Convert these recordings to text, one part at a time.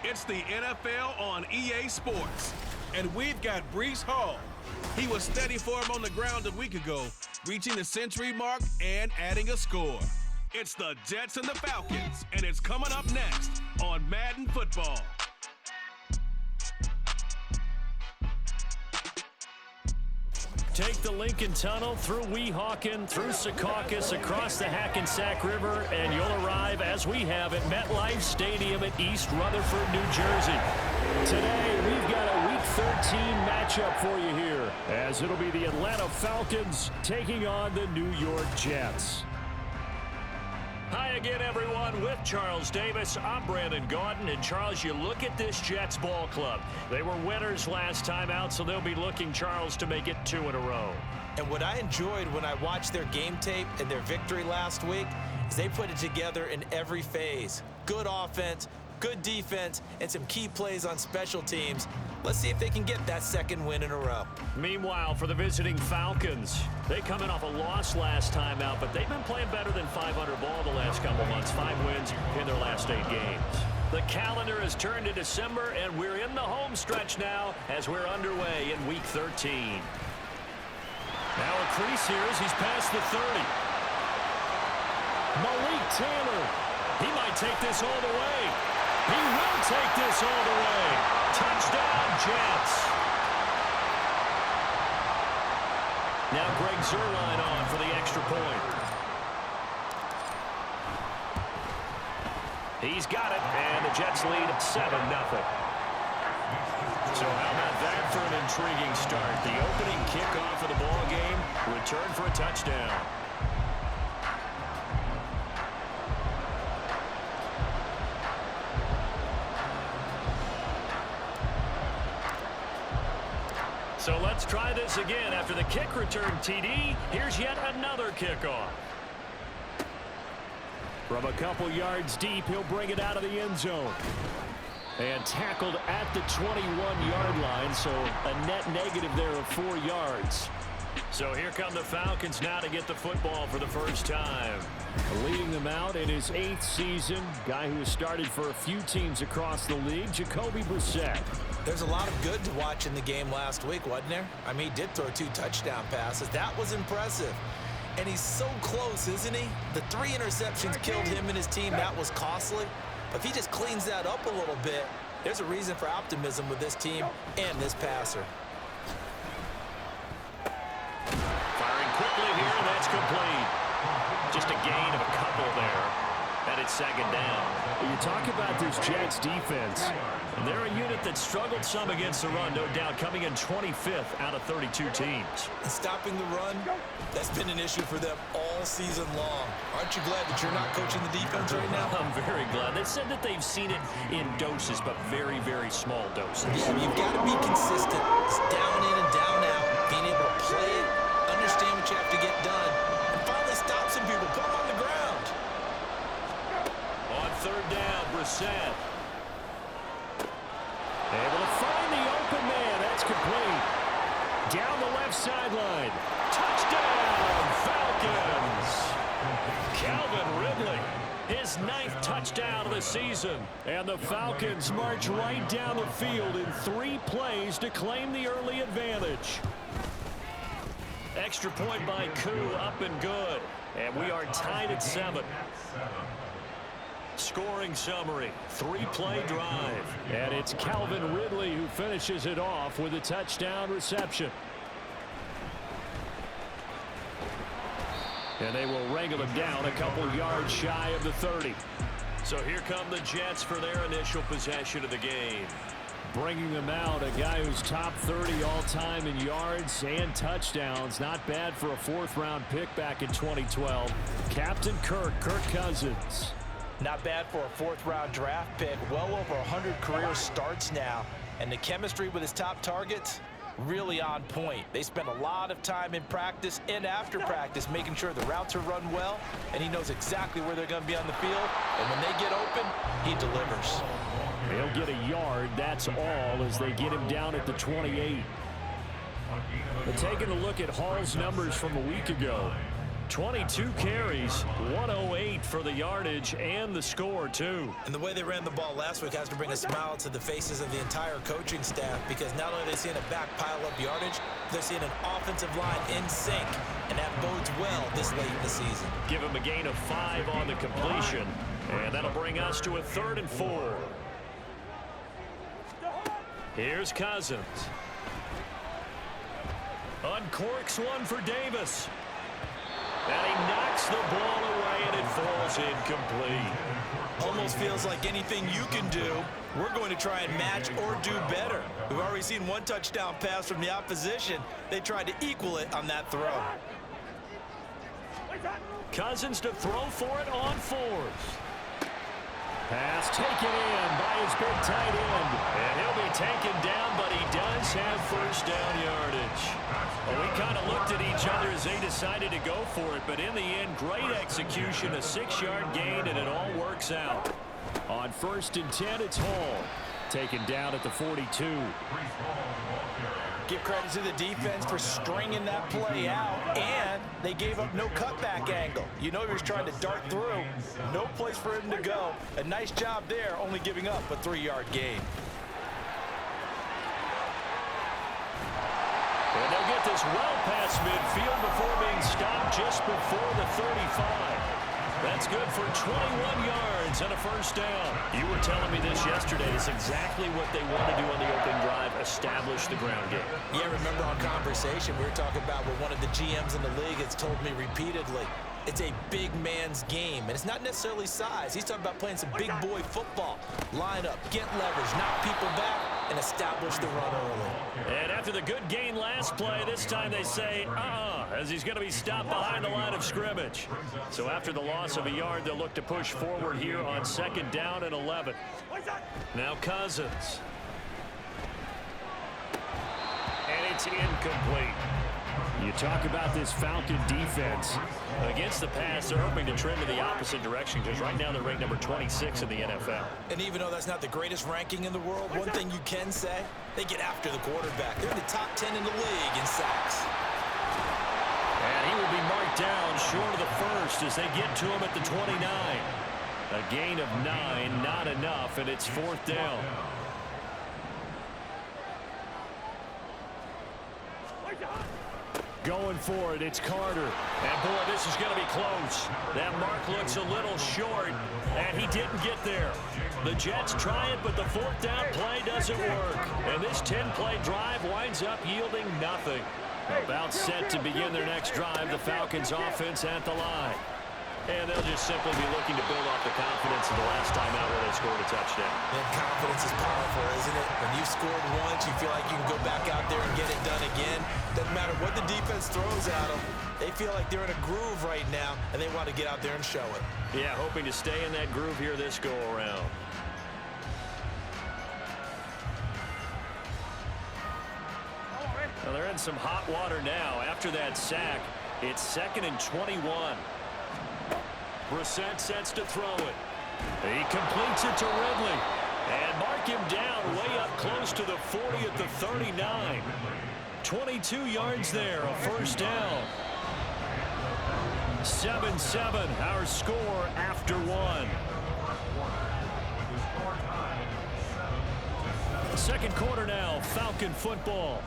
It's the NFL on EA Sports. And we've got Breece Hall. He was steady for him on the ground a week ago, reaching the century mark and adding a score. It's the Jets and the Falcons, and it's coming up next on Madden Football. Take the Lincoln Tunnel through Weehawken, through Secaucus, across the Hackensack River, and you'll arrive, as we have, at MetLife Stadium at East Rutherford, New Jersey. Today, we've got a Week 13 matchup for you here, as it'll be the Atlanta Falcons taking on the New York Jets. Hi again, everyone. With Charles Davis, I'm Brandon Gaudin. And, Charles, you look at this Jets ball club. They were winners last time out, so they'll be looking, Charles, to make it 2 in a row. And what I enjoyed when I watched their game tape and their victory last week is they put it together in every phase. Good offense, good defense, and some key plays on special teams. Let's see if they can get that second win in a row. Meanwhile, for the visiting Falcons, they come in off a loss last time out, but they've been playing better than 500 ball the last couple months. 5 wins in their last 8 games. The calendar has turned to December, and we're in the home stretch now as we're underway in Week 13. Now a crease here as he's past the 30. Malik Taylor. He might take this all the way. He will take this all the way. Touchdown, Jets. Now Greg Zuerlein on for the extra point. He's got it, and the Jets lead 7-0. So how about that for an intriguing start? The opening kickoff of the ball game, return for a touchdown. So let's try this again. After the kick return TD, here's yet another kickoff. From a couple yards deep, he'll bring it out of the end zone. And tackled at the 21-yard line, so a net negative there of 4 yards. So here come the Falcons now to get the football for the first time. Leading them out in his 8th season, guy who has started for a few teams across the league, Jacoby Brissett. There's a lot of good to watch in the game last week, wasn't there? I mean, he did throw 2 touchdown passes. That was impressive. And he's so close, isn't he? The 3 interceptions killed him and his team. That was costly. But if he just cleans that up a little bit, there's a reason for optimism with this team and this passer. Firing quickly here, and that's complete. Just a gain of a couple there. And it's 2nd down. You talk about this Jets defense. And they're a unit that struggled some against the run, no doubt, coming in 25th out of 32 teams. And stopping the run, that's been an issue for them all season long. Aren't you glad that you're not coaching the defense right now? I'm very glad. They said that they've seen it in doses, but very, very small doses. Yeah, you've got to be consistent. It's down in and down out. Being able to play it, understand what you have to get done, and finally stop some people, put them on the ground. On 3rd down, Brissett. Able to find the open man. That's complete. Down the left sideline. Touchdown, Falcons. Calvin Ridley, his 9th touchdown of the season. And the Falcons march right down the field in 3 plays to claim the early advantage. Extra point by Koo, up and good. And we are tied at 7. Scoring summary, 3-play drive. And it's Calvin Ridley who finishes it off with a touchdown reception. And they will wrangle him down a couple yards shy of the 30. So here come the Jets for their initial possession of the game. Bringing them out, a guy who's top 30 all-time in yards and touchdowns. Not bad for a 4th-round pick back in 2012. Captain Kirk Cousins. Not bad for a 4th-round draft pick. Well over 100 career starts now. And the chemistry with his top targets, really on point. They spend a lot of time in practice and after practice making sure the routes are run well, and he knows exactly where they're going to be on the field. And when they get open, he delivers. He'll get a yard, that's all, as they get him down at the 28. But taking a look at Hall's numbers from a week ago, 22 carries, 108 for the yardage and the score, too. And the way they ran the ball last week has to bring a smile to the faces of the entire coaching staff, because not only are they seeing a back pile up yardage, they're seeing an offensive line in sync, and that bodes well this late in the season. Give him a gain of 5 on the completion, and that'll bring us to a 3rd and 4. Here's Cousins. Uncorks one for Davis. And he knocks the ball away, and it falls incomplete. Almost feels like anything you can do, we're going to try and match or do better. We've already seen one touchdown pass from the opposition. They tried to equal it on that throw. Cousins to throw for it on 4th. Pass taken in by his big tight end. And he'll be taken down, but he does have first down yardage. Well, we kind of looked at each other as they decided to go for it, but in the end, great execution, a 6-yard gain, and it all works out. On 1st and 10, it's Hall. Taken down at the 42. Give credit to the defense for stringing that play out, and they gave up no cutback angle. You know he was trying to dart through. No place for him to go. A nice job there, only giving up a 3-yard gain. And they'll get this well past midfield before being stopped just before the 35. That's good for 21 yards and a first down. You were telling me this yesterday. It's exactly what they want to do on the opening drive, establish the ground game. Yeah, remember our conversation we were talking about where one of the GMs in the league has told me repeatedly, it's a big man's game, and it's not necessarily size. He's talking about playing some big boy football. Line up, get leverage, knock people back, and establish the run early. And after the good gain last play, this time they say, as he's going to be stopped behind the line of scrimmage. So after the loss of a yard, they'll look to push forward here on 2nd down and 11. Now Cousins. And it's incomplete. You talk about this Falcon defense. Against the pass, they're hoping to trend in the opposite direction because right now they're ranked number 26 in the NFL. And even though that's not the greatest ranking in the world, one thing you can say, they get after the quarterback. They're in the top 10 in the league in sacks. And he will be marked down short of the first as they get to him at the 29. A gain of 9, not enough, and it's 4th down. Going for it, it's Carter. And boy, this is going to be close. That mark looks a little short, and he didn't get there. The Jets try it, but the 4th down play doesn't work. And this 10-play drive winds up yielding nothing. About set to begin their next drive, the Falcons offense at the line. And they'll just simply be looking to build off the confidence of the last time out where they scored a touchdown. And confidence is powerful, isn't it? When you've scored once, you feel like you can go back out there and get it done again. Doesn't matter what the defense throws at them. They feel like they're in a groove right now, and they want to get out there and show it. Yeah, hoping to stay in that groove here this go-around. Well, they're in some hot water now. After that sack, it's 2nd and 21. Brissett sets to throw it. He completes it to Ridley. And mark him down way up close to the 40 at the 39. 22 yards there, a first down. 7-7, our score after 1. Second quarter now, Falcon football,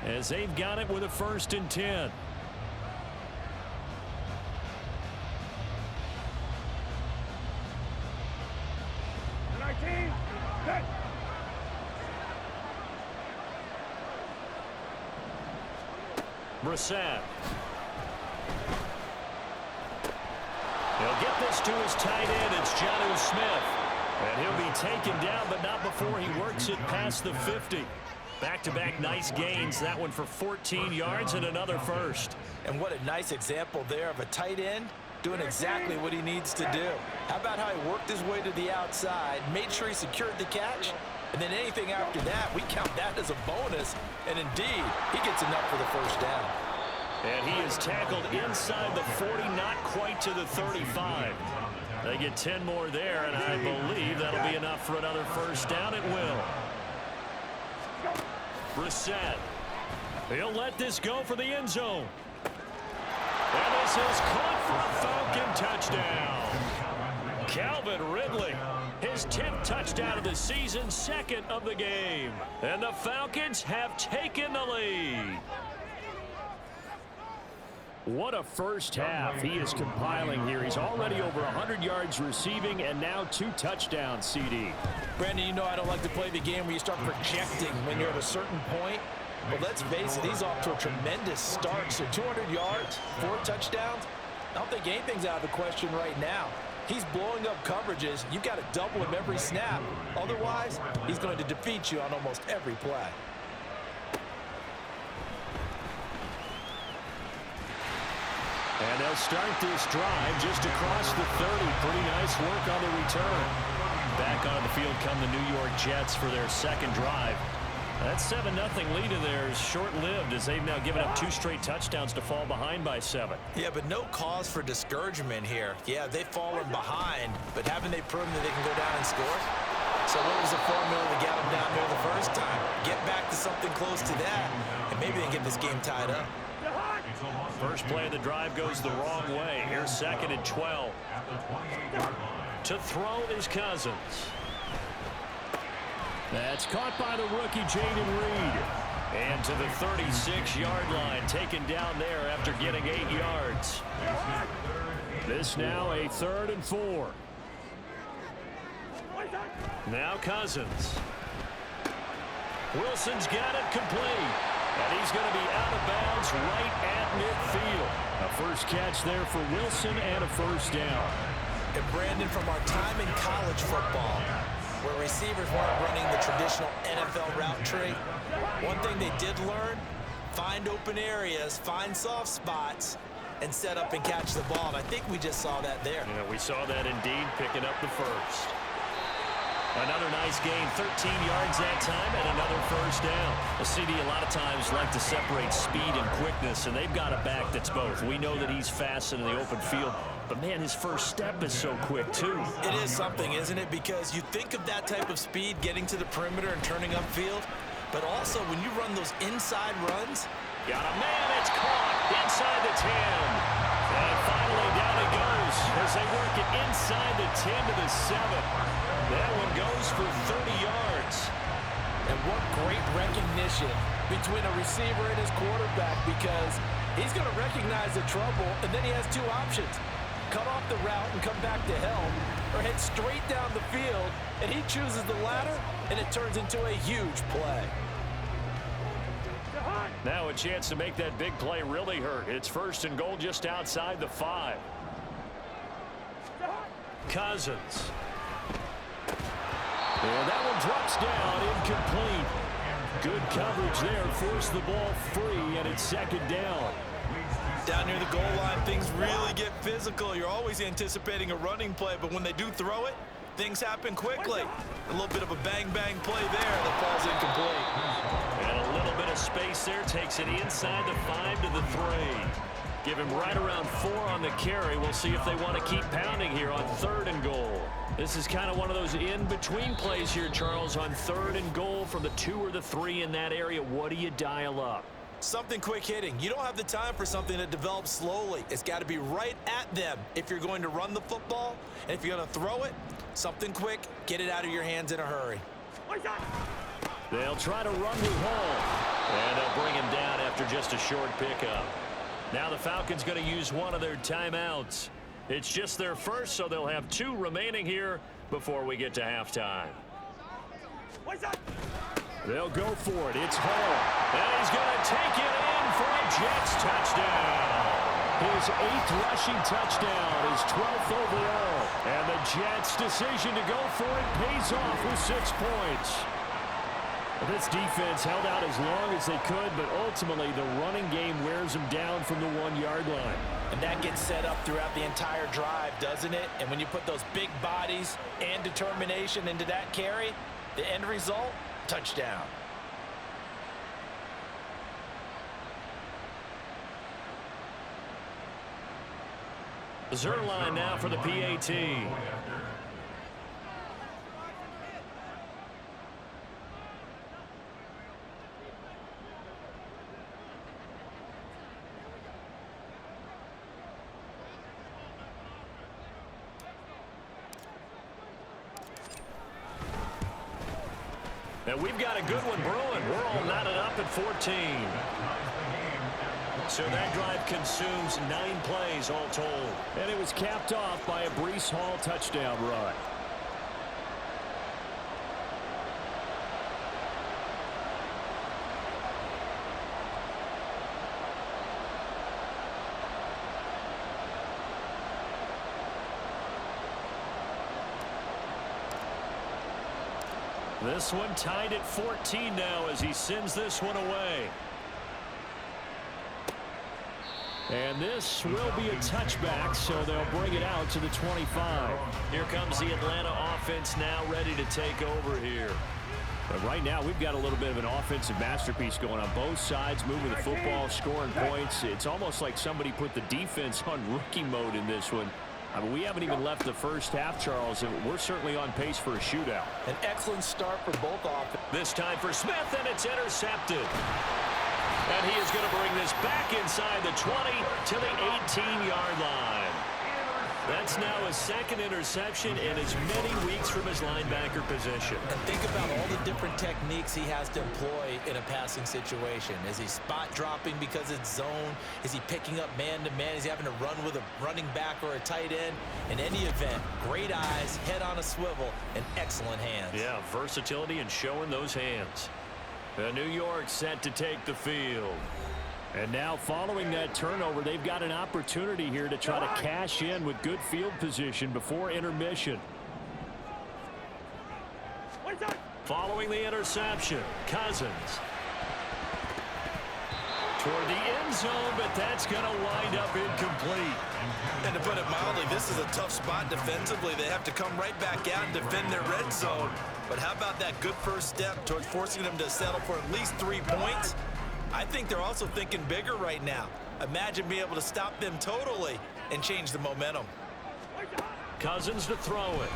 as they've got it with a 1st and 10. Brissett. He'll get this to his tight end. It's Jonnu Smith. And he'll be taken down, but not before he works it past the 50. Back-to-back nice gains. That one for 14 yards and another first. And what a nice example there of a tight end doing exactly what he needs to do. How about how he worked his way to the outside, made sure he secured the catch, and then anything after that, we count that as a bonus. And indeed, he gets enough for the first down. And he is tackled inside the 40, not quite to the 35. They get 10 more there, and I believe that'll be enough for another first down. It will. Brissett. He'll let this go for the end zone. And this is caught for a Falcon touchdown. Calvin Ridley, his 10th touchdown of the season, second of the game. And the Falcons have taken the lead. What a first half he is compiling here. He's already over 100 yards receiving and now 2 touchdowns, CD. Brandon, you know I don't like to play the game where you start projecting when you're at a certain point. But let's face it, he's off to a tremendous start. So 200 yards, 4 touchdowns. I don't think anything's out of the question right now. He's blowing up coverages. You've got to double him every snap. Otherwise, he's going to defeat you on almost every play. And they'll start this drive just across the 30. Pretty nice work on the return. Back on the field come the New York Jets for their second drive. That 7-0 lead of theirs short-lived as they've now given up 2 straight touchdowns to fall behind by 7. Yeah, but no cause for discouragement here. Yeah, they've fallen behind, but haven't they proven that they can go down and score? So what was the formula to get them down there the first time? Get back to something close to that, and maybe they can get this game tied up. First play of the drive goes the wrong way. Here's 2nd and 12. To throw is Cousins. That's caught by the rookie Jaden Reed. And to the 36-yard line, taken down there after getting 8 yards. This now a 3rd and 4. Now Cousins. Wilson's got it complete. And he's going to be out of bounds right at midfield. A first catch there for Wilson and a first down. And Brandon, from our time in college football, where receivers weren't running the traditional NFL route tree, one thing they did learn, find open areas, find soft spots, and set up and catch the ball. And I think we just saw that there. Yeah, we saw that indeed, picking up the first. Another nice gain, 13 yards that time, and another first down. The CD a lot of times like to separate speed and quickness, and they've got a back that's both. We know that he's fast in the open field, but man, his first step is so quick too. It is something, isn't it? Because you think of that type of speed getting to the perimeter and turning upfield, but also when you run those inside runs. Got a man, it's caught inside the 10. And finally down he goes as they work it inside the 10 to the 7. That one goes for 30 yards. And what great recognition between a receiver and his quarterback, because he's going to recognize the trouble, and then he has 2 options. Cut off the route and come back to help, or head straight down the field, and he chooses the latter, and it turns into a huge play. Now a chance to make that big play really hurt. It's 1st and goal just outside the 5. Cousins. And that one drops down, incomplete. Good coverage there, forced the ball free, and it's 2nd down. Down near the goal line, things really get physical. You're always anticipating a running play, but when they do throw it, things happen quickly. A little bit of a bang-bang play there that falls incomplete. And a little bit of space there, takes it inside the 5 to the 3. Give him right around 4 on the carry. We'll see if they want to keep pounding here on 3rd and goal. This is kind of one of those in-between plays here, Charles, on 3rd and goal from the 2 or the 3 in that area. What do you dial up? Something quick hitting. You don't have the time for something that develops slowly. It's got to be right at them if you're going to run the football. And if you're going to throw it, something quick, get it out of your hands in a hurry. They'll try to run with Hall. And they'll bring him down after just a short pickup. Now the Falcons going to use one of their timeouts. It's just their first, so they'll have 2 remaining here before we get to halftime. They'll go for it. It's Hall. And he's going to take it in for a Jets touchdown. His 8th rushing touchdown, his 12th overall. And the Jets' decision to go for it pays off with 6 points. This defense held out as long as they could, but ultimately the running game wears them down from the 1-yard line. And that gets set up throughout the entire drive, doesn't it? And when you put those big bodies and determination into that carry, the end result, touchdown. Zerline now for the PAT. And we've got a good one brewing. We're all knotted up at 14. So that drive consumes 9 plays all told. And it was capped off by a Breece Hall touchdown run. This one tied at 14 now as he sends this one away. And this will be a touchback, so they'll bring it out to the 25. Here comes the Atlanta offense now ready to take over here. But right now, we've got a little bit of an offensive masterpiece going on both sides, moving the football, scoring points. It's almost like somebody put the defense on rookie mode in this one. I mean, we haven't even left the first half, Charles, and we're certainly on pace for a shootout. An excellent start for both offenses. This time for Smith, and it's intercepted. And he is going to bring this back inside the 20 to the 18-yard line. That's now his second interception in as many weeks from his linebacker position. And think about all the different techniques he has to employ in a passing situation. Is he spot dropping because it's zone? Is he picking up man-to-man? Is he having to run with a running back or a tight end? In any event, great eyes, head on a swivel, and excellent hands. Yeah, versatility and showing those hands. New York set to take the field. And now following that turnover, they've got an opportunity here to try to cash in with good field position before intermission. Following the interception, Cousins. Toward the end zone, but that's going to wind up incomplete. And to put it mildly, this is a tough spot defensively. They have to come right back out and defend their red zone. But how about that good first step towards forcing them to settle for at least 3 points? I think they're also thinking bigger right now. Imagine being able to stop them totally and change the momentum. Cousins to throw it.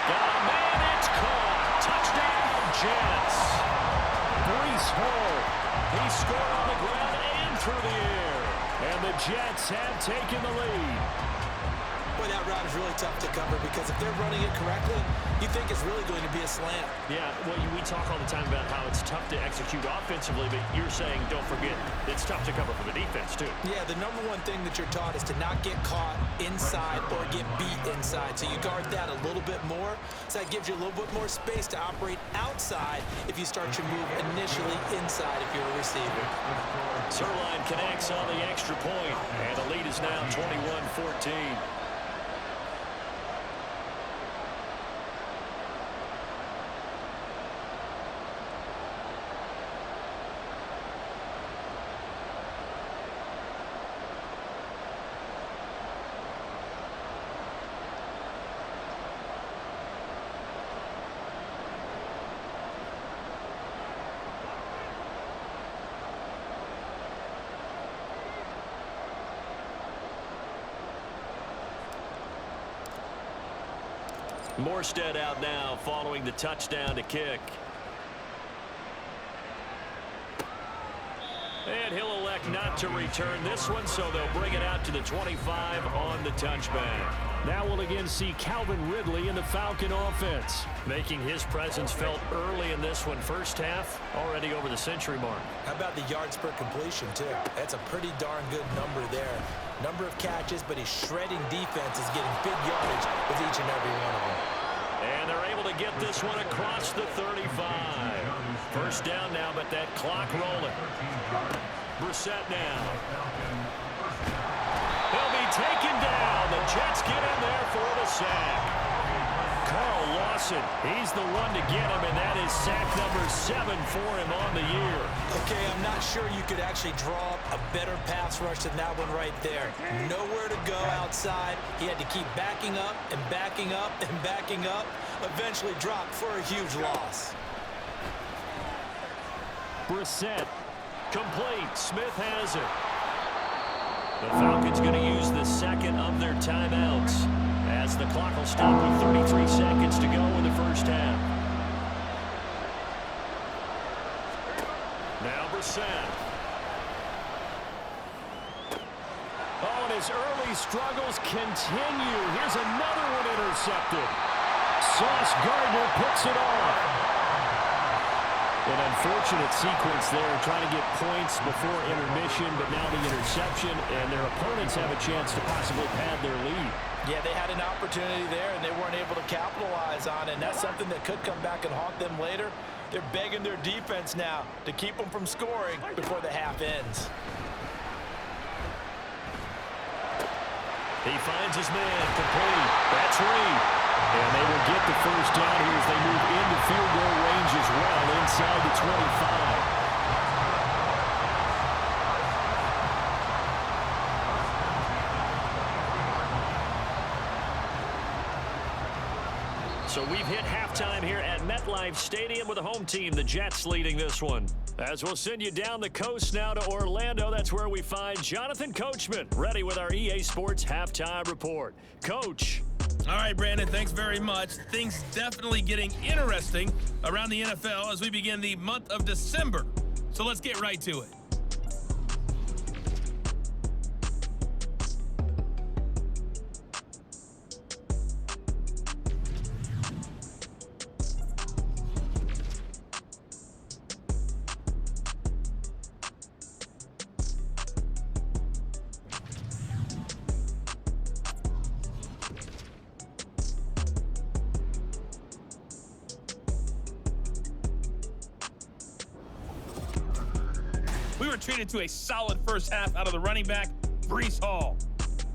Got a man, it's caught. Touchdown, Jets. Breece Hall. He scored on the ground and through the air. And the Jets have taken the lead. Boy, that route is really tough to cover because if they're running it correctly, you think it's really going to be a slant. Yeah, well, we talk all the time about how it's tough to execute offensively, but you're saying, don't forget, it's tough to cover for the defense, too. Yeah, the number one thing that you're taught is to not get caught inside or get beat inside. So you guard that a little bit more. So that gives you a little bit more space to operate outside if you start your move initially inside if you're a receiver. Sirline connects on the extra point, and the lead is now 21-14. Morstead out now following the touchdown to kick. And he'll elect not to return this one, so they'll bring it out to the 25 on the touchback. Now we'll again see Calvin Ridley in the Falcon offense, making his presence felt early in this one. First half, already over the century mark. How about the yards per completion, too? That's a pretty darn good number there. Number of catches, but his shredding defense is getting big yardage with each and every one of them. And they're able to get this one across the 35. First down now, but that clock rolling. Brissett now. He'll be taken down. The Jets get in there for the sack. Carl Lawson, he's the one to get him, and that is sack number 7 for him on the year. Okay, I'm not sure you could actually draw up a better pass rush than that one right there. Nowhere to go outside. He had to keep backing up and backing up and backing up. Eventually dropped for a huge loss. Brissett, complete. Smith has it. The Falcons going to use the second of their timeouts as the clock will stop with 33 seconds to go in the first half. Now Brissett. Oh, and his early struggles continue. Here's another one intercepted. Sauce Gardner picks it off. An unfortunate sequence there, trying to get points before intermission, but now the interception, and their opponents have a chance to possibly pad their lead. Yeah, they had an opportunity there, and they weren't able to capitalize on it, and that's something that could come back and haunt them later. They're begging their defense now to keep them from scoring before the half ends. He finds his man, complete. That's Reed. And they will get the first down here as they move into field goal range as well, inside the 25. So we've hit halftime here at MetLife Stadium with the home team, the Jets, leading this one. As we'll send you down the coast now to Orlando, that's where we find Jonathan Coachman, ready with our EA Sports halftime report. Coach. All right, Brandon, thanks very much. Things definitely getting interesting around the NFL as we begin the month of December. So let's get right to it. We were treated to a solid first half out of the running back, Breece Hall.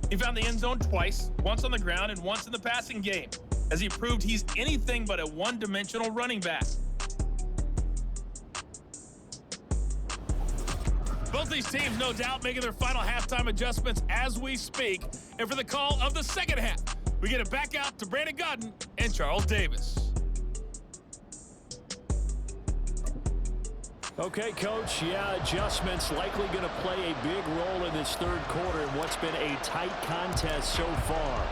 He found the end zone twice, once on the ground and once in the passing game, as he proved he's anything but a one-dimensional running back. Both these teams, no doubt, making their final halftime adjustments as we speak. And for the call of the second half, we get it back out to Brandon Godden and Charles Davis. Okay, Coach, yeah, adjustments likely going to play a big role in this third quarter in what's been a tight contest so far.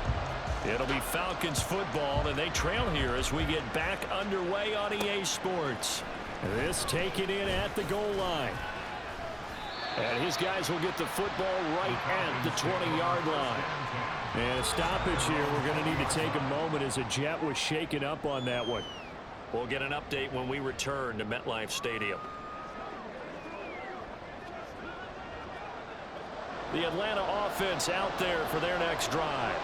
It'll be Falcons football, and they trail here as we get back underway on EA Sports. This taken in at the goal line. And his guys will get the football right at the 20-yard line. And a stoppage here. We're going to need to take a moment as a Jet was shaken up on that one. We'll get an update when we return to MetLife Stadium. The Atlanta offense out there for their next drive.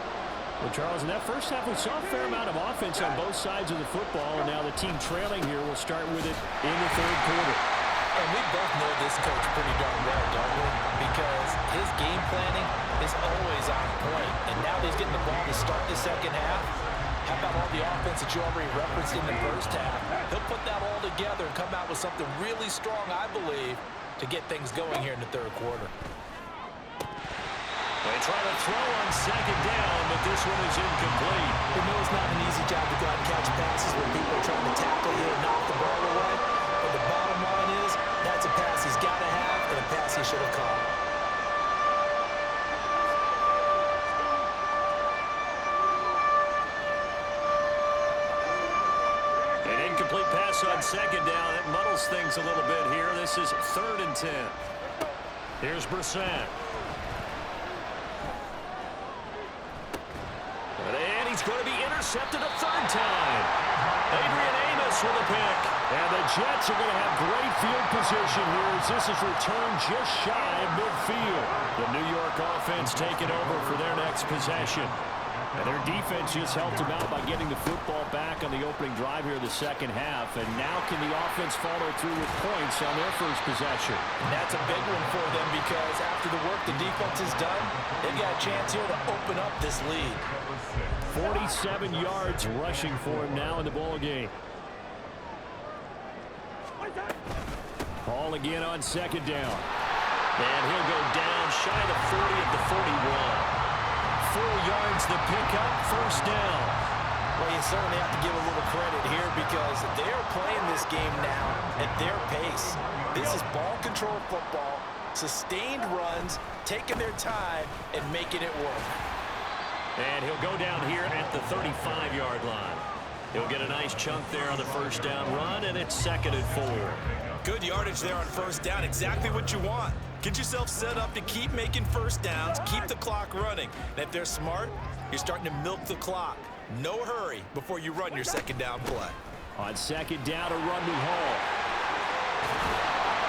Well, Charles, in that first half, we saw a fair amount of offense on both sides of the football, and now the team trailing here will start with it in the third quarter. And we both know this coach pretty darn well, don't we? Because his game planning is always on point, and now he's getting the ball to start the second half. How about all the offense that you already referenced in the first half? He'll put that all together and come out with something really strong, I believe, to get things going here in the third quarter. They try to throw on second down, but this one is incomplete. We know it's not an easy job to go out and catch passes when people are trying to tackle you and knock the ball away. But the bottom line is, that's a pass he's got to have and a pass he should have caught. An incomplete pass on second down. It muddles things a little bit here. This is 3rd and 10. Here's Brissett. And he's going to be intercepted a third time. Adrian Amos with a pick. And the Jets are going to have great field position here as this is returned just shy of midfield. The New York offense taking over for their next possession. And their defense just helped them out by getting the football back on the opening drive here in the second half. And now can the offense follow through with points on their first possession? And that's a big one for them because after the work the defense has done, they've got a chance here to open up this lead. 47 yards rushing for him now in the ball game. Ball again on second down. And he'll go down shy of the 40 at the 41. 4 yards the pickup, first down. Well, you certainly have to give a little credit here because they're playing this game now at their pace. This is ball control football, sustained runs, taking their time and making it work. And he'll go down here at the 35-yard line. He'll get a nice chunk there on the first down run, and it's 2nd and 4. Good yardage there on first down, exactly what you want. Get yourself set up to keep making first downs, keep the clock running. And if they're smart, you're starting to milk the clock. No hurry before you run your second down play. On second down, a run with Hall.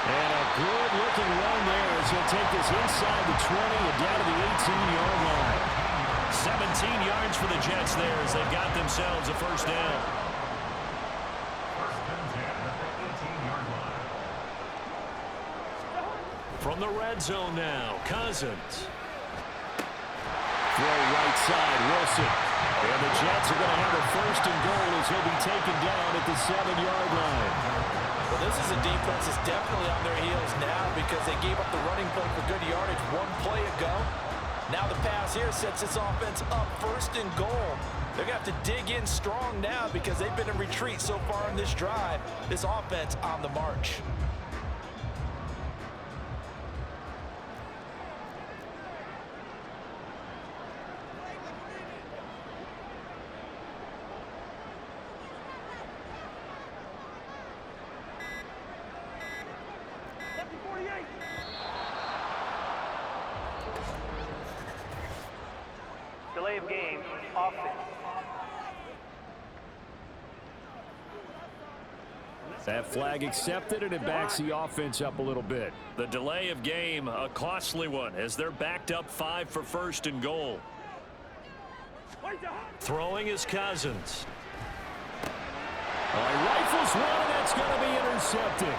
And a good-looking run there as he'll take this inside the 20 and down to the 18-yard line. 17 yards for the Jets there as they've got themselves a first down. From the red zone now, Cousins. Throw right side, Wilson. And the Jets are going to have a first and goal as he'll be taken down at the 7-yard line. Well, this is a defense that's definitely on their heels now because they gave up the running play for good yardage one play ago. Now the pass here sets this offense up first and goal. They're going to have to dig in strong now because they've been in retreat so far in this drive. This offense on the march. Delay of game, offense. That flag accepted, and it backs the offense up a little bit. The delay of game, a costly one, as they're backed up 5 for first and goal. Throwing is Cousins. He rifles one, and that's going to be intercepted.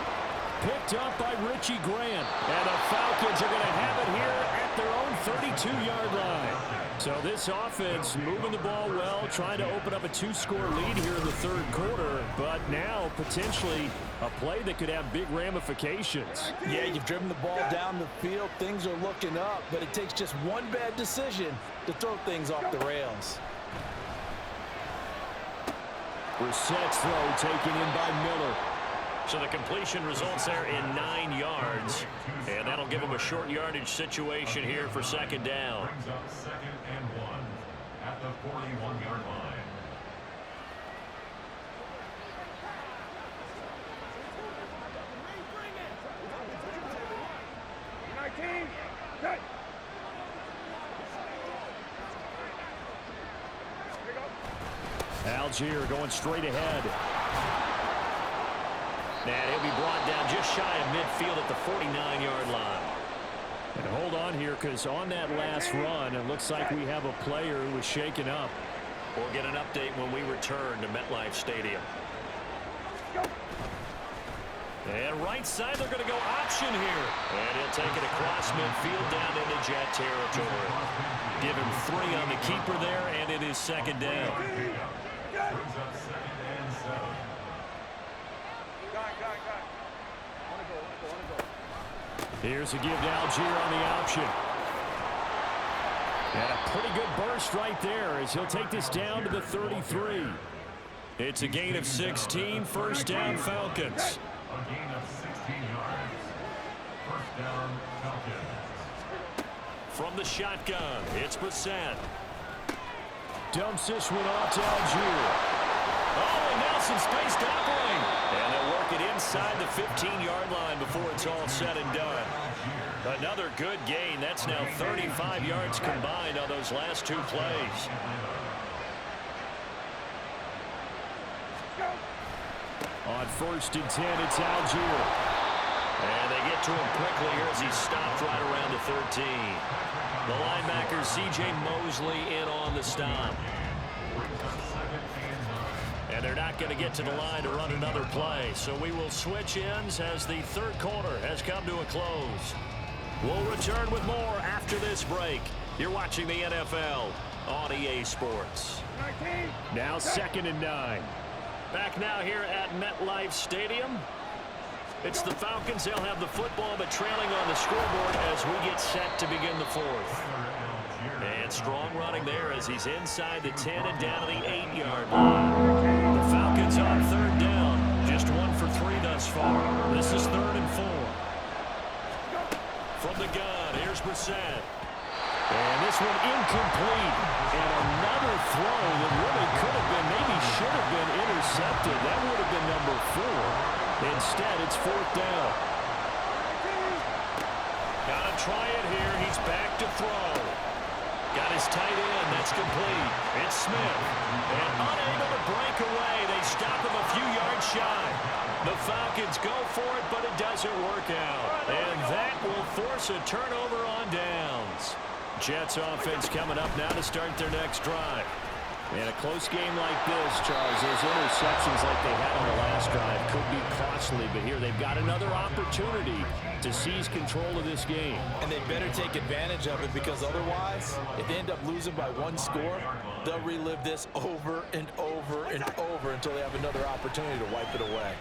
Picked up by Richie Grant. And the Falcons are going to have it here at their own 32-yard line. So this offense moving the ball well, trying to open up a 2-score lead here in the third quarter, but now potentially a play that could have big ramifications. Yeah, you've driven the ball down the field. Things are looking up, but it takes just one bad decision to throw things off the rails. Brissett's throw taken in by Miller. So the completion results there in 9 yards, and that'll give them a short yardage situation here for second down. Brings up 2nd and 1 at the 41-yard line. Algier going straight ahead. And he'll be brought down just shy of midfield at the 49-yard line. And hold on here, because on that last run, it looks like we have a player who was shaken up. We'll get an update when we return to MetLife Stadium. And right side, they're going to go option here. And he'll take it across midfield down into Jet territory. Give him 3 on the keeper there, and it is second down. Brings up 2nd and 7. Here's a give to Algier on the option. And a pretty good burst right there as he'll take this down to the 33. It's a gain of 16, first down Falcons. A gain of 16 yards. First down, Falcons. From the shotgun, it's Brissett. Dumps this one off to Algier. Oh, and Nelson space to operate. And they'll work it inside the 15-yard line before it's all said and done. Another good gain. That's now 35 yards combined on those last 2 plays. On 1st and 10, it's Algier. And they get to him quickly here as he stopped right around the 13. The linebacker, C.J. Mosley, in on the stop. And they're not going to get to the line to run another play. So we will switch ends as the third quarter has come to a close. We'll return with more after this break. You're watching the NFL on EA Sports. Now 2nd and 9. Back now here at MetLife Stadium. It's the Falcons. They'll have the football, but trailing on the scoreboard as we get set to begin the 4th. And strong running there as he's inside the 10 and down to the 8-yard line. The Falcons on 3rd down. Just 1 for 3 thus far. This is 3rd and 4. From the gun, here's Brissett. And this one incomplete. And another throw that really could have been, maybe should have been intercepted. That would have been number 4. Instead, it's 4th down. Gotta try it here. He's back to throw. Got his tight end. That's complete. It's Smith. And unable to break away. They stop him a few yards shy. The Falcons go for it, but it doesn't work out. And that will force a turnover on downs. Jets offense coming up now to start their next drive. In a close game like this, Charles, those interceptions like they had on the last drive could be costly, but here they've got another opportunity to seize control of this game. And they better take advantage of it, because otherwise, if they end up losing by one score, they'll relive this over and over and over until they have another opportunity to wipe it away.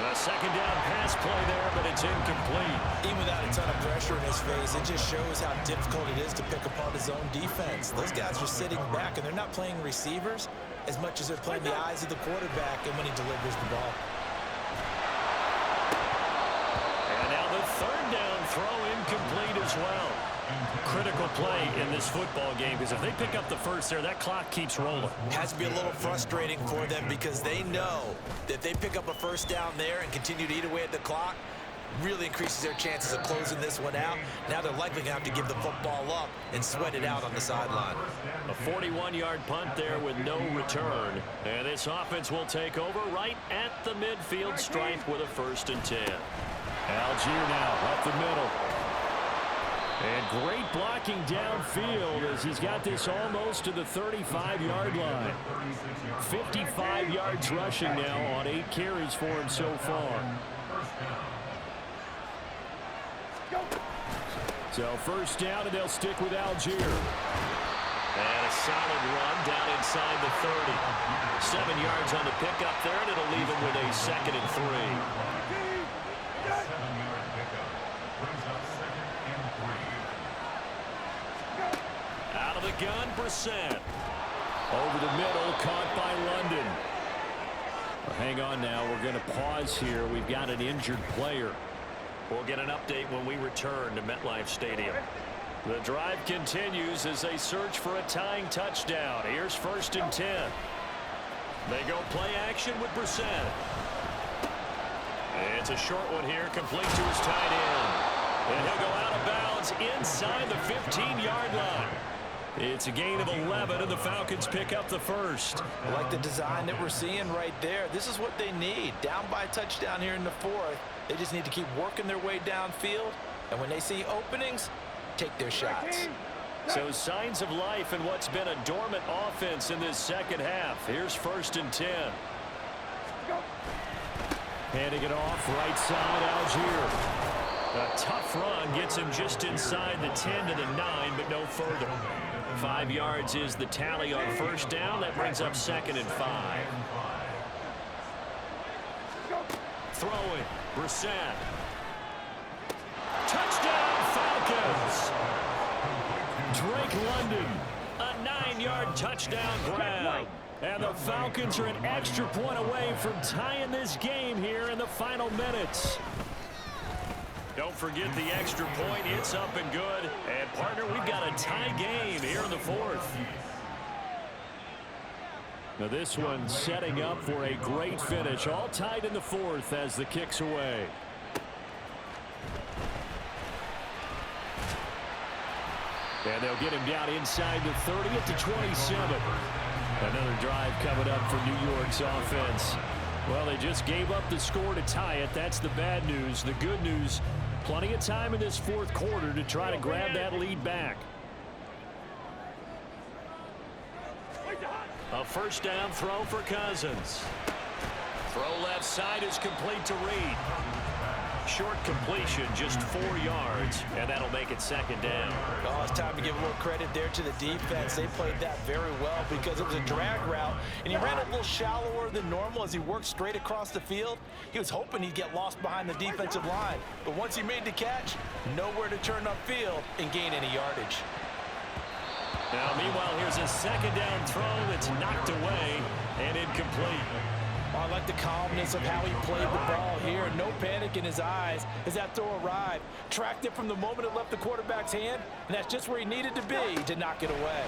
A second down pass play there, but it's incomplete. Even without a ton of pressure in his face, it just shows how difficult it is to pick apart his own defense. Those guys are sitting back, and they're not playing receivers as much as they're playing the eyes of the quarterback and when he delivers the ball. And now the third down throw incomplete as well. Critical play in this football game, because if they pick up the first there, that clock keeps rolling. It has to be a little frustrating for them, because they know that if they pick up a first down there and continue to eat away at the clock, really increases their chances of closing this one out. Now they're likely going to have to give the football up and sweat it out on the sideline. A 41-yard punt there with no return. And this offense will take over right at the midfield stripe with a 1st and 10. Algier now up the middle. And great blocking downfield as he's got this almost to the 35-yard line. 55 yards rushing now on 8 carries for him so far. So 1st down, and they'll stick with Algier. And a solid run down inside the 30. 7 yards on the pickup there, and it'll leave him with a 2nd and 3. Out of the gun, Brissett. Over the middle, caught by London. Well, hang on now, we're going to pause here. We've got an injured player. We'll get an update when we return to MetLife Stadium. The drive continues as they search for a tying touchdown. Here's 1st and 10. They go play action with Brissett. It's a short one here, complete to his tight end. And he'll go out of bounds inside the 15-yard line. It's a gain of 11, and the Falcons pick up the 1st. I like the design that we're seeing right there. This is what they need. Down by a touchdown here in the 4th. They just need to keep working their way downfield. And when they see openings, take their shots. So signs of life in what's been a dormant offense in this second half. Here's 1st and 10. Handing it off right side, Algier. A tough run gets him just inside the 10 to the 9, but no further. 5 yards is the tally on 1st down. That brings up 2nd and 5. Throwing, Brissett. Touchdown, Falcons! Drake London, a 9-yard touchdown grab. And the Falcons are an extra point away from tying this game here in the final minutes. Don't forget the extra point. It's up and good. And, partner, we've got a tie game here in the 4th. Now this one setting up for a great finish. All tied in the 4th as the kick's away. And they'll get him down inside the 30 at the 27. Another drive coming up for New York's offense. Well, they just gave up the score to tie it. That's the bad news. The good news, plenty of time in this 4th quarter to try to grab that lead back. A 1st down throw for Cousins. Throw left side is complete to Reed. Short completion, just 4 yards, and that'll make it 2nd down. Oh, it's time to give a little credit there to the defense. They played that very well because it was a drag route, and he ran a little shallower than normal as he worked straight across the field. He was hoping he'd get lost behind the defensive line, but once he made the catch, nowhere to turn upfield and gain any yardage. Now, meanwhile, here's a 2nd down throw that's knocked away and incomplete. I like the calmness of how he played the ball here. No panic in his eyes as that throw arrived. Tracked it from the moment it left the quarterback's hand, and that's just where he needed to be to knock it away.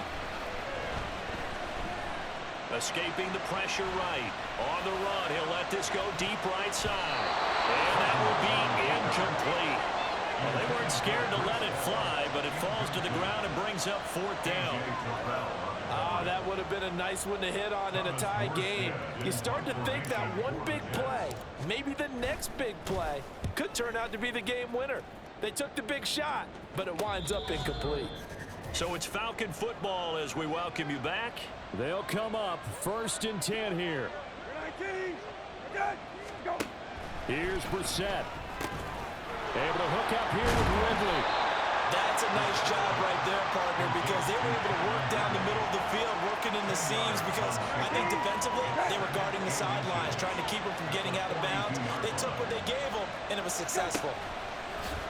Escaping the pressure right. On the run, he'll let this go deep right side. And that will be incomplete. Well, they weren't scared to let it fly, but it falls to the ground and brings up 4th down. That would have been a nice one to hit on in a tie game. You start to think that one big play, maybe the next big play, could turn out to be the game winner. They took the big shot, but it winds up incomplete. So it's Falcon football as we welcome you back. They'll come up 1st and 10 here. Here's Brissett. Able to hook up here with Ridley. That's a nice job right there, partner, because they were able to work down the middle of the field, working in the seams, because I think defensively they were guarding the sidelines, trying to keep them from getting out of bounds. They took what they gave them, and it was successful.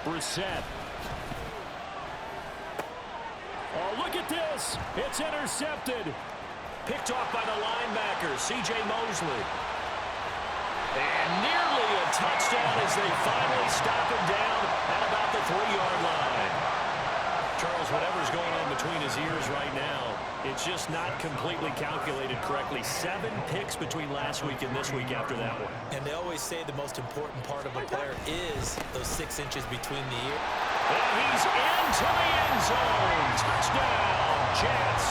Brissett. Oh, look at this. It's intercepted. Picked off by the linebacker, C.J. Mosley. And nearly a touchdown as they finally stop him down at about the 3-yard line. Charles, whatever's going on between his ears right now, it's just not completely calculated correctly. 7 picks between last week and this week after that one. And they always say the most important part of a player is those 6 inches between the ears. And he's into the end zone. Touchdown, Jets.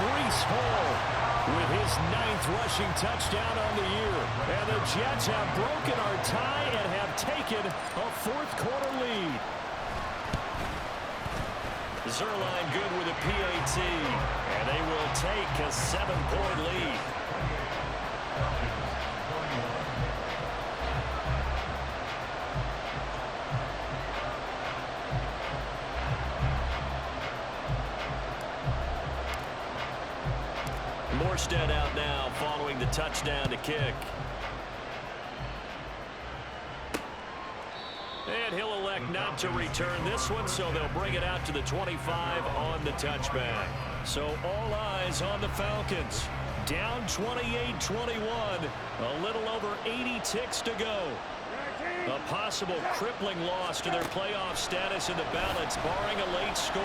Breece Hall with his 9th rushing touchdown on the year. And the Jets have broken our tie and have taken a 4th quarter lead. Zerline good with a PAT, and they will take a 7-point lead. Morstead out now following the touchdown to kick. And he'll elect not to return this one, so they'll bring it out to the 25 on the touchback. So all eyes on the Falcons. Down 28-21. A little over 80 ticks to go. A possible crippling loss to their playoff status in the balance, barring a late score.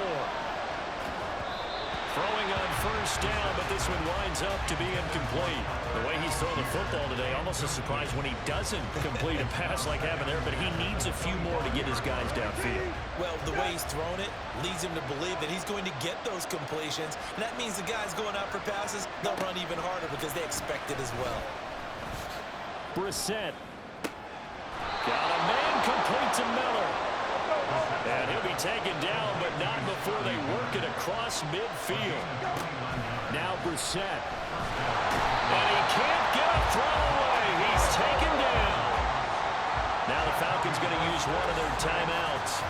Throwing on 1st down, but this one winds up to be incomplete. The way he's throwing the football today, almost a surprise when he doesn't complete a pass like happened there, but he needs a few more to get his guys downfield. Well, the way he's thrown it leads him to believe that he's going to get those completions, and that means the guys going out for passes, they'll run even harder because they expect it as well. Brissett. Got a man complete to Miller. And he'll be taken down, but not before they work it across midfield. Now Brissett. And he can't get a throw away. He's taken down. Now the Falcons going to use one of their timeouts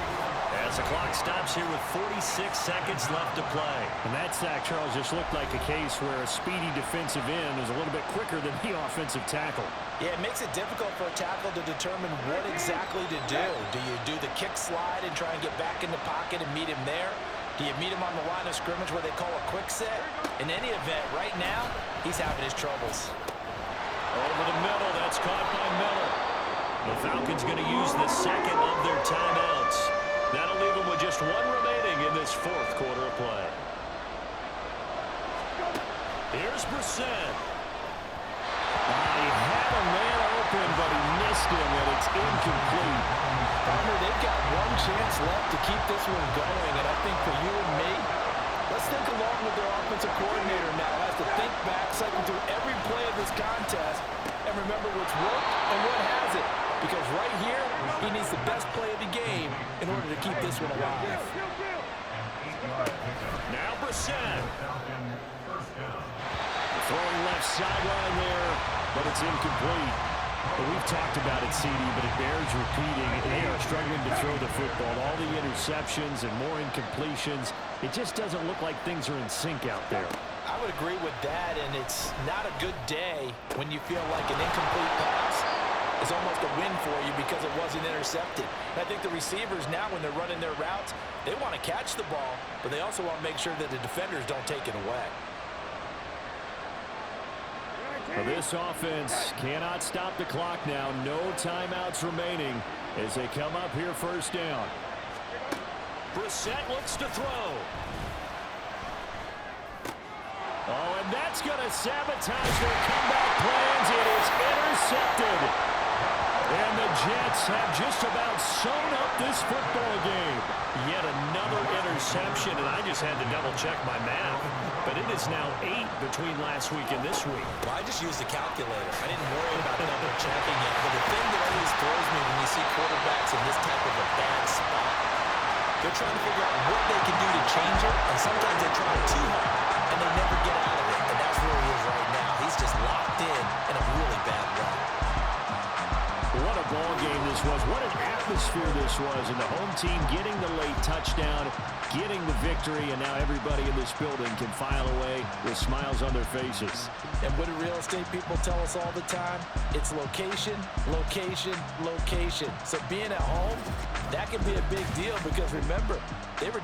as the clock stops here with 46 seconds left to play. And that sack, Charles, just looked like a case where a speedy defensive end is a little bit quicker than the offensive tackle. Yeah, it makes it difficult for a tackle to determine what exactly to do. Do you do the kick slide and try and get back in the pocket and meet him there? Do you meet him on the line of scrimmage where they call a quick set? In any event, right now, he's having his troubles. Over the middle, that's caught by Miller. The Falcons going to use the second of their timeouts. That'll leave them with just one remaining in this 4th quarter of play. Here's Brissett. He had a man open, but he missed him, and it's incomplete. Farmer, they've got one chance left to keep this one going, and I think for you and me, let's think along with their offensive coordinator now. Has to think back, cycle through every play of this contest, and remember what's worked and what hasn't. Because right here, he needs the best play of the game in order to keep this one alive. Now Brissett. Throwing left sideline there, but it's incomplete. But we've talked about it, CD, but it bears repeating. They are struggling to throw the football. All the interceptions and more incompletions. It just doesn't look like things are in sync out there. I would agree with that, and it's not a good day when you feel like an incomplete pass is almost a win for you because it wasn't intercepted. And I think the receivers now, when they're running their routes, they want to catch the ball, but they also want to make sure that the defenders don't take it away. Well, this offense cannot stop the clock now. No timeouts remaining as they come up here 1st down. Brissett looks to throw. Oh, and that's going to sabotage their comeback plans. It is intercepted. And the Jets have just about sewn up this football game. Yet another interception, and I just had to double-check my math. But it is now 8 between last week and this week. Well, I just used the calculator. I didn't worry about double-checking it. But the thing that always throws me when you see quarterbacks in this type of a bad spot, they're trying to figure out what they can do to change it, and sometimes they try too hard, and they never get out of it. And that's where he is right now. He's just locked in a really bad run. What a ball game this was. What an atmosphere this was. And the home team getting the late touchdown, getting the victory, and now everybody in this building can file away with smiles on their faces. And what do real estate people tell us all the time? It's location, location, location. So being at home, that can be a big deal because remember, they were